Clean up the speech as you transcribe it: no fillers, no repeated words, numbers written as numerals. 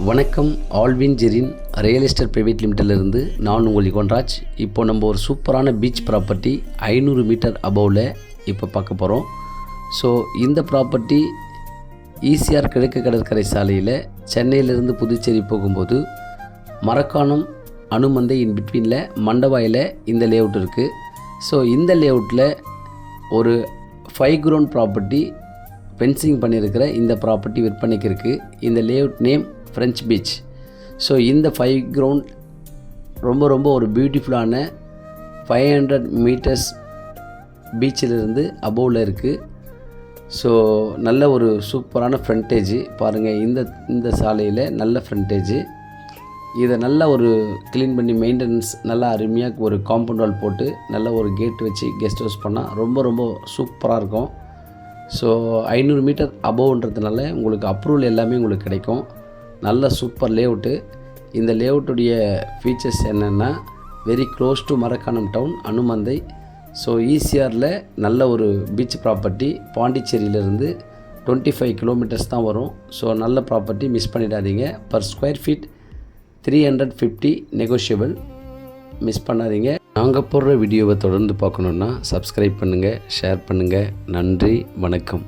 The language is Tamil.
வணக்கம். Alvin Jerin real estate private லிமிட்டட்லேருந்து நான் உங்கள் யுகன்ராஜ். இப்போ நம்ம ஒரு சூப்பரான பீச் ப்ராப்பர்ட்டி 500 மீட்டர் அபோவில் இப்போ பார்க்க போகிறோம். ஸோ இந்த ப்ராப்பர்ட்டி ஈசிஆர் கிழக்கு கடற்கரை சாலையில் சென்னையிலேருந்து புதுச்சேரி போகும்போது மரக்காணம் அனுமந்தை இன் பிட்வீனில் மண்டவாயில் இந்த லேஅவுட் இருக்குது. ஸோ இந்த லேஅவுட்டில் ஒரு 5 கிரவுண்ட் ப்ராப்பர்ட்டி ஃபென்சிங் பண்ணியிருக்கிற இந்த ப்ராப்பர்ட்டி விற்பனைக்கு இருக்குது. இந்த layout name French beach. So இந்த 5 கிரவுண்ட் ரொம்ப ஒரு பியூட்டிஃபுல்லான 500 மீட்டர்ஸ் பீச்சிலிருந்து அபோவில் இருக்குது. ஸோ நல்ல ஒரு சூப்பரான ஃப்ரண்டேஜ் பாருங்கள். இந்த சாலையில் நல்ல ஃப்ரண்டேஜ். இதை நல்லா ஒரு க்ளீன் பண்ணி மெயின்டெனன்ஸ் நல்லா அருமையாக ஒரு காம்பவுண்ட் வால் போட்டு நல்ல ஒரு கேட் வச்சு கெஸ்ட் ஹவுஸ் பண்ணால் ரொம்ப சூப்பராக இருக்கும். ஸோ 500 மீட்டர் அபோவ்ன்றதுனால உங்களுக்கு அப்ரூவல் எல்லாமே உங்களுக்கு கிடைக்கும். நல்ல சூப்பர் லேஅவுட்டு. இந்த லேஅவுட்டுடைய ஃபீச்சர்ஸ் என்னென்னா very close to Marakkanam town Anumandai. So ஈசிஆரில் நல்ல ஒரு பீச் ப்ராப்பர்ட்டி. பாண்டிச்சேரியிலேருந்து 25 கிலோமீட்டர்ஸ் தான் வரும். ஸோ நல்ல ப்ராப்பர்ட்டி, மிஸ் பண்ணிடாதீங்க. Per square feet 350 negotiable. Miss பண்ணாதீங்க. நாங்கள் போடுற வீடியோவை தொடர்ந்து பார்க்கணுன்னா சப்ஸ்கிரைப் பண்ணுங்கள், ஷேர் பண்ணுங்கள். நன்றி, வணக்கம்.